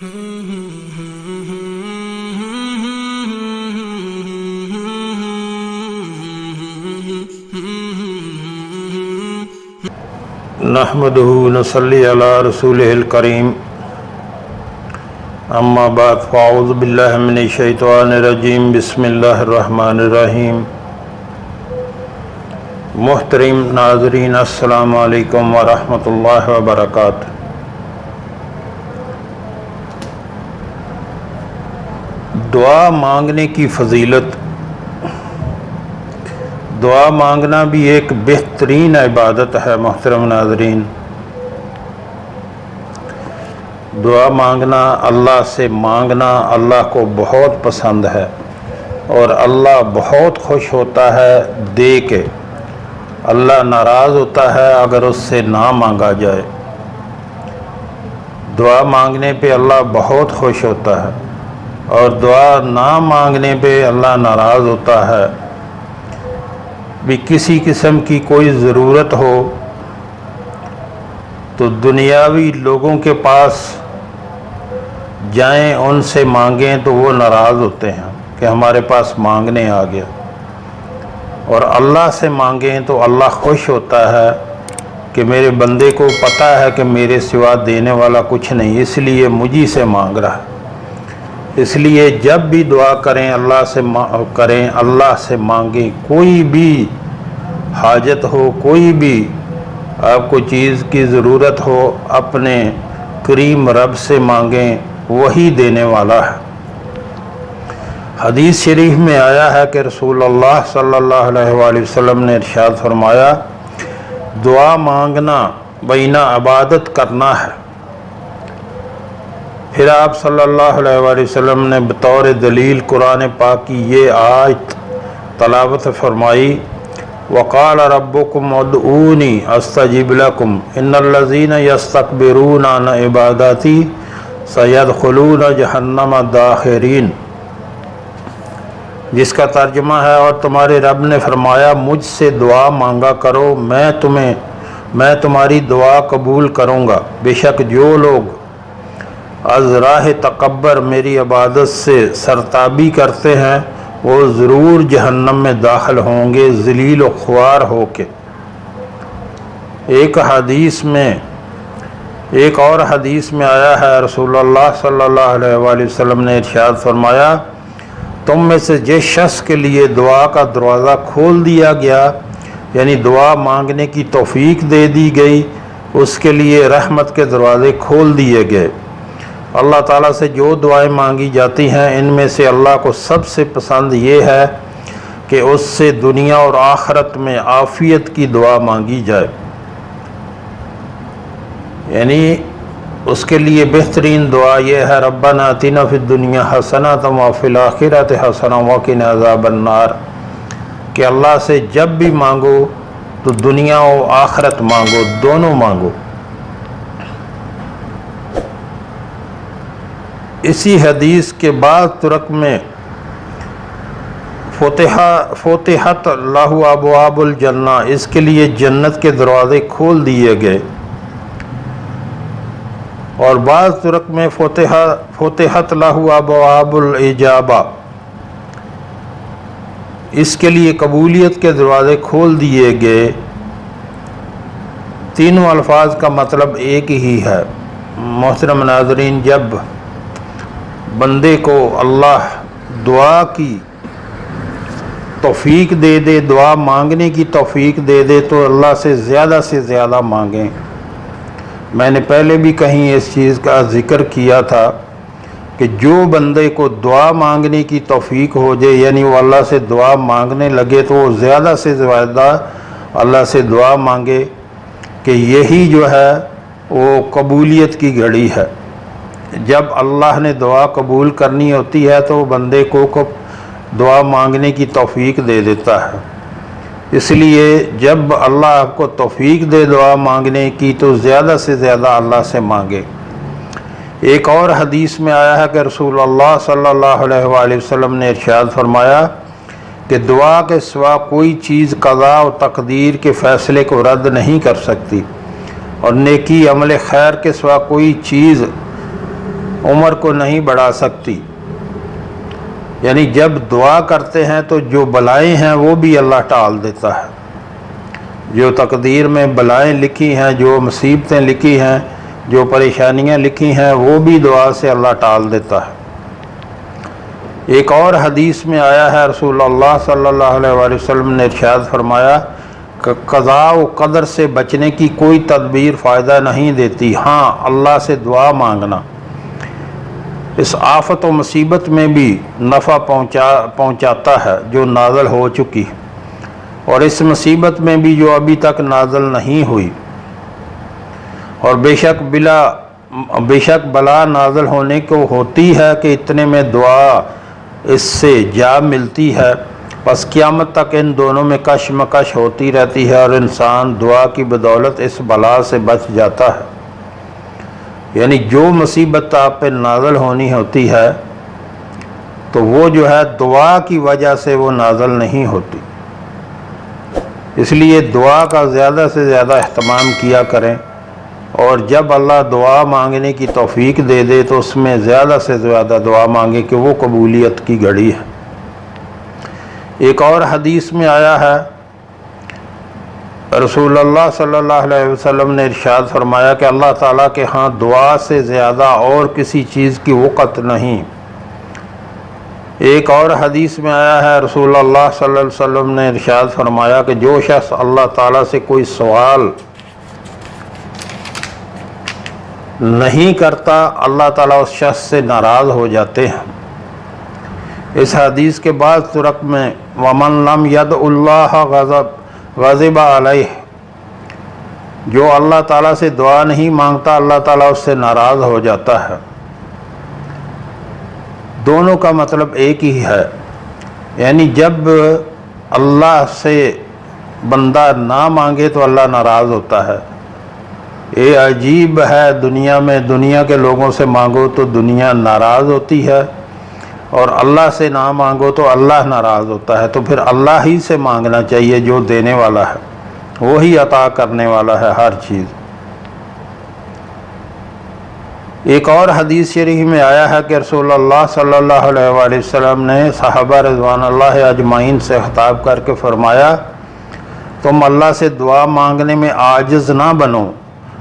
نحمدہ ونصلی علی رسولہ الکریم اما بعد فاعوذ باللہ من الشیطان الرجیم بسم اللہ الرحمن الرحیم۔ محترم ناظرین السلام علیکم ورحمۃ اللہ وبرکاتہ۔ دعا مانگنے کی فضیلت۔ دعا مانگنا بھی ایک بہترین عبادت ہے محترم ناظرین۔ دعا مانگنا، اللہ سے مانگنا اللہ کو بہت پسند ہے اور اللہ بہت خوش ہوتا ہے دے کے۔ اللہ ناراض ہوتا ہے اگر اس سے نہ مانگا جائے۔ دعا مانگنے پہ اللہ بہت خوش ہوتا ہے اور دعا نہ مانگنے پہ اللہ ناراض ہوتا ہے۔ بھی کسی قسم کی کوئی ضرورت ہو تو دنیاوی لوگوں کے پاس جائیں، ان سے مانگیں تو وہ ناراض ہوتے ہیں کہ ہمارے پاس مانگنے آ گیا، اور اللہ سے مانگیں تو اللہ خوش ہوتا ہے کہ میرے بندے کو پتہ ہے کہ میرے سوا دینے والا کچھ نہیں، اس لیے مجھی سے مانگ رہا ہے۔ اس لیے جب بھی دعا کریں اللہ سے مانگیں۔ کوئی بھی حاجت ہو، کوئی بھی آپ کو چیز کی ضرورت ہو، اپنے کریم رب سے مانگیں، وہی دینے والا ہے۔ حدیث شریف میں آیا ہے کہ رسول اللہ صلی اللہ علیہ وآلہ وسلم نے ارشاد فرمایا، دعا مانگنا بینہ عبادت کرنا ہے۔ پھر آپ صلی اللہ علیہ وآلہ وسلم نے بطور دلیل قرآن پاک کی یہ آیت تلاوت فرمائی، وقال ربکم ادعونی استجب لکم ان الذین یستکبرون عن عبادتی سیدخلون جہنم داخرین، جس کا ترجمہ ہے، اور تمہارے رب نے فرمایا مجھ سے دعا مانگا کرو، میں تمہاری دعا قبول کروں گا۔ بے شک جو لوگ از راہ تکبر میری عبادت سے سرتابی کرتے ہیں وہ ضرور جہنم میں داخل ہوں گے ذلیل و خوار ہو کے۔ ایک اور حدیث میں آیا ہے، رسول اللہ صلی اللہ علیہ وآلہ وسلم نے ارشاد فرمایا، تم میں سے جس شخص کے لیے دعا کا دروازہ کھول دیا گیا، یعنی دعا مانگنے کی توفیق دے دی گئی، اس کے لیے رحمت کے دروازے کھول دیے گئے۔ اللہ تعالیٰ سے جو دعائیں مانگی جاتی ہیں ان میں سے اللہ کو سب سے پسند یہ ہے کہ اس سے دنیا اور آخرت میں عافیت کی دعا مانگی جائے، یعنی اس کے لیے بہترین دعا یہ ہے، ربنا آتنا فی الدنیا حسنۃ وفی الآخرۃ حسنۃ وقنا عذاب النار، کہ اللہ سے جب بھی مانگو تو دنیا و آخرت مانگو، دونوں مانگو۔ اسی حدیث کے بعد ترک میں فتحت لہ ابواب الجنہ، اس کے لیے جنت کے دروازے کھول دیے گئے، اور بعض ترک میں فتحت لہ ابواب الاجابہ، اس کے لیے قبولیت کے دروازے کھول دیے گئے۔ تینوں الفاظ کا مطلب ایک ہی ہے محترم ناظرین۔ جب بندے کو اللہ دعا کی توفیق دے دے، دعا مانگنے کی توفیق دے دے تو اللہ سے زیادہ مانگیں۔ میں نے پہلے بھی کہیں اس چیز کا ذکر کیا تھا کہ جو بندے کو دعا مانگنے کی توفیق ہو جائے، یعنی وہ اللہ سے دعا مانگنے لگے، تو وہ زیادہ سے زیادہ اللہ سے دعا مانگے، کہ یہی جو ہے وہ قبولیت کی گھڑی ہے۔ جب اللہ نے دعا قبول کرنی ہوتی ہے تو بندے کو دعا مانگنے کی توفیق دے دیتا ہے۔ اس لیے جب اللہ آپ کو توفیق دے دعا مانگنے کی تو زیادہ سے زیادہ اللہ سے مانگے۔ ایک اور حدیث میں آیا ہے کہ رسول اللہ صلی اللہ علیہ وآلہ وسلم نے ارشاد فرمایا کہ دعا کے سوا کوئی چیز قضاء و تقدیر کے فیصلے کو رد نہیں کر سکتی، اور نیکی عمل خیر کے سوا کوئی چیز عمر کو نہیں بڑھا سکتی۔ یعنی جب دعا کرتے ہیں تو جو بلائیں ہیں وہ بھی اللہ ٹال دیتا ہے، جو تقدیر میں بلائیں لکھی ہیں، جو مصیبتیں لکھی ہیں، جو پریشانیاں لکھی ہیں، وہ بھی دعا سے اللہ ٹال دیتا ہے۔ ایک اور حدیث میں آیا ہے، رسول اللہ صلی اللہ علیہ وآلہ وسلم نے ارشاد فرمایا کہ قضاء و قدر سے بچنے کی کوئی تدبیر فائدہ نہیں دیتی، ہاں اللہ سے دعا مانگنا اس آفت و مصیبت میں بھی نفع پہنچاتا ہے جو نازل ہو چکی، اور اس مصیبت میں بھی جو ابھی تک نازل نہیں ہوئی، اور بے شک بلا نازل ہونے کو ہوتی ہے کہ اتنے میں دعا اس سے جا ملتی ہے، بس قیامت تک ان دونوں میں کشمکش ہوتی رہتی ہے، اور انسان دعا کی بدولت اس بلا سے بچ جاتا ہے۔ یعنی جو مصیبت آپ پہ نازل ہونی ہوتی ہے تو وہ جو ہے دعا کی وجہ سے وہ نازل نہیں ہوتی، اس لیے دعا کا زیادہ سے زیادہ اہتمام کیا کریں، اور جب اللہ دعا مانگنے کی توفیق دے دے تو اس میں زیادہ سے زیادہ دعا مانگے کہ وہ قبولیت کی گھڑی ہے۔ ایک اور حدیث میں آیا ہے، رسول اللہ صلی اللہ علیہ وسلم نے ارشاد فرمایا کہ اللہ تعالیٰ کے ہاں دعا سے زیادہ اور کسی چیز کی وقت نہیں۔ ایک اور حدیث میں آیا ہے، رسول اللہ صلی اللہ علیہ وسلم نے ارشاد فرمایا کہ جو شخص اللہ تعالیٰ سے کوئی سوال نہیں کرتا اللہ تعالیٰ اس شخص سے ناراض ہو جاتے ہیں۔ اس حدیث کے بعد ترک میں وَمَن لَمْ يَدْعُ اللَّهَ غَضِبَ عَلَيْهِ، جو اللہ تعالیٰ سے دعا نہیں مانگتا اللہ تعالیٰ اس سے ناراض ہو جاتا ہے۔ دونوں کا مطلب ایک ہی ہے، یعنی جب اللہ سے بندہ نہ مانگے تو اللہ ناراض ہوتا ہے۔ یہ عجیب ہے، دنیا میں دنیا کے لوگوں سے مانگو تو دنیا ناراض ہوتی ہے، اور اللہ سے نہ مانگو تو اللہ ناراض ہوتا ہے۔ تو پھر اللہ ہی سے مانگنا چاہیے جو دینے والا ہے، وہی عطا کرنے والا ہے ہر چیز۔ ایک اور حدیث شریف میں آیا ہے کہ رسول اللہ صلی اللہ علیہ وآلہ وسلم نے صحابہ رضوان اللہ اجمعین سے خطاب کر کے فرمایا، تم اللہ سے دعا مانگنے میں عاجز نہ بنو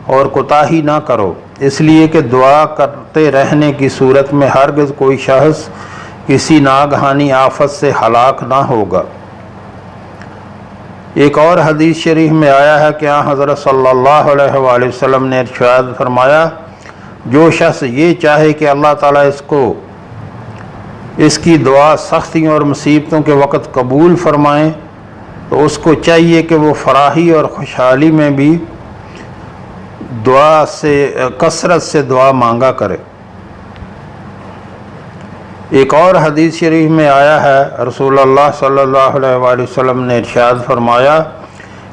اور کوتاہی نہ کرو، اس لیے کہ دعا کرتے رہنے کی صورت میں ہرگز کوئی شخص کسی ناگہانی آفت سے ہلاک نہ ہوگا۔ ایک اور حدیث شریف میں آیا ہے کہ حضرت صلی اللہ علیہ وآلہ وسلم نے ارشاد فرمایا، جو شخص یہ چاہے کہ اللہ تعالیٰ اس کی دعا سختیوں اور مصیبتوں کے وقت قبول فرمائیں تو اس کو چاہیے کہ وہ فراحی اور خوشحالی میں بھی دعا سے کثرت سے دعا مانگا کرے۔ ایک اور حدیث شریف میں آیا ہے، رسول اللہ صلی اللہ علیہ وآلہ وسلم نے ارشاد فرمایا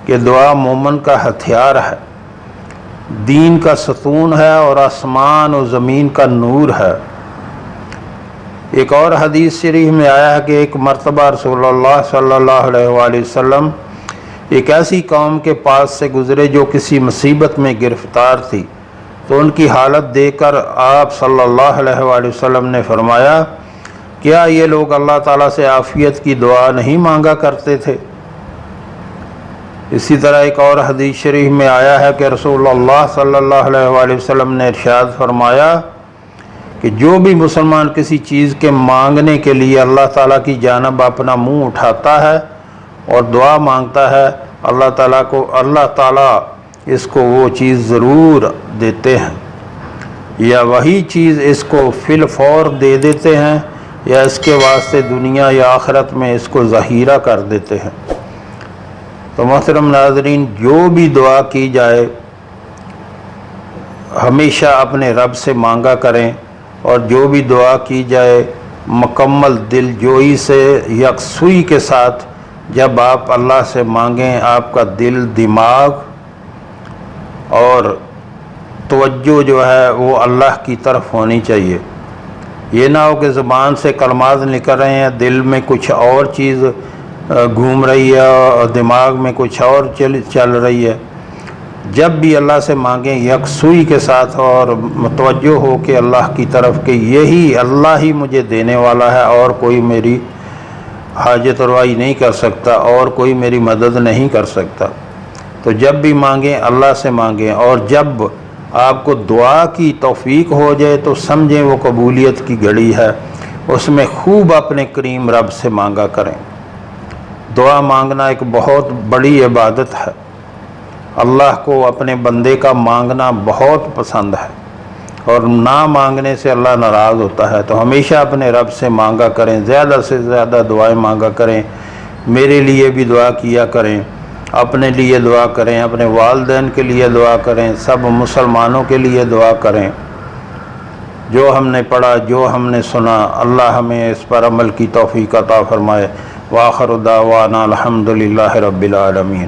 کہ دعا مومن کا ہتھیار ہے، دین کا ستون ہے اور آسمان و زمین کا نور ہے۔ ایک اور حدیث شریف میں آیا ہے کہ ایک مرتبہ رسول اللہ صلی اللہ علیہ وآلہ وسلم ایک ایسی قوم کے پاس سے گزرے جو کسی مصیبت میں گرفتار تھی، تو ان کی حالت دیکھ کر آپ صلی اللہ علیہ وآلہ وسلم نے فرمایا، کیا یہ لوگ اللہ تعالیٰ سے عافیت کی دعا نہیں مانگا کرتے تھے؟ اسی طرح ایک اور حدیث شریف میں آیا ہے کہ رسول اللہ صلی اللہ علیہ وآلہ وسلم نے ارشاد فرمایا کہ جو بھی مسلمان کسی چیز کے مانگنے کے لیے اللہ تعالیٰ کی جانب اپنا منہ اٹھاتا ہے اور دعا مانگتا ہے، اللہ تعالیٰ اس کو وہ چیز ضرور دیتے ہیں، یا وہی چیز اس کو فی الفور دے دیتے ہیں، یا اس کے واسطے دنیا یا آخرت میں اس کو ذخیرہ کر دیتے ہیں۔ تو محترم ناظرین، جو بھی دعا کی جائے ہمیشہ اپنے رب سے مانگا کریں، اور جو بھی دعا کی جائے مکمل دل جوئی سے، یکسوئی کے ساتھ جب آپ اللہ سے مانگیں، آپ کا دل، دماغ اور توجہ جو ہے وہ اللہ کی طرف ہونی چاہیے۔ یہ نہ ہو کہ زبان سے کلمات نکل رہے ہیں، دل میں کچھ اور چیز گھوم رہی ہے اور دماغ میں کچھ اور چل رہی ہے۔ جب بھی اللہ سے مانگیں یکسوئی کے ساتھ اور متوجہ ہو کہ اللہ کی طرف کہ یہی اللہ ہی مجھے دینے والا ہے اور کوئی میری حاجت روائی نہیں کر سکتا اور کوئی میری مدد نہیں کر سکتا۔ تو جب بھی مانگیں اللہ سے مانگیں، اور جب آپ کو دعا کی توفیق ہو جائے تو سمجھیں وہ قبولیت کی گھڑی ہے، اس میں خوب اپنے کریم رب سے مانگا کریں۔ دعا مانگنا ایک بہت بڑی عبادت ہے، اللہ کو اپنے بندے کا مانگنا بہت پسند ہے، اور نہ مانگنے سے اللہ ناراض ہوتا ہے۔ تو ہمیشہ اپنے رب سے مانگا کریں، زیادہ سے زیادہ دعائیں مانگا کریں۔ میرے لیے بھی دعا کیا کریں، اپنے لیے دعا کریں، اپنے والدین کے لیے دعا کریں، سب مسلمانوں کے لیے دعا کریں۔ جو ہم نے پڑھا، جو ہم نے سنا، اللہ ہمیں اس پر عمل کی توفیق عطا فرمائے۔ وآخر دعوانا الحمدللہ رب العالمین۔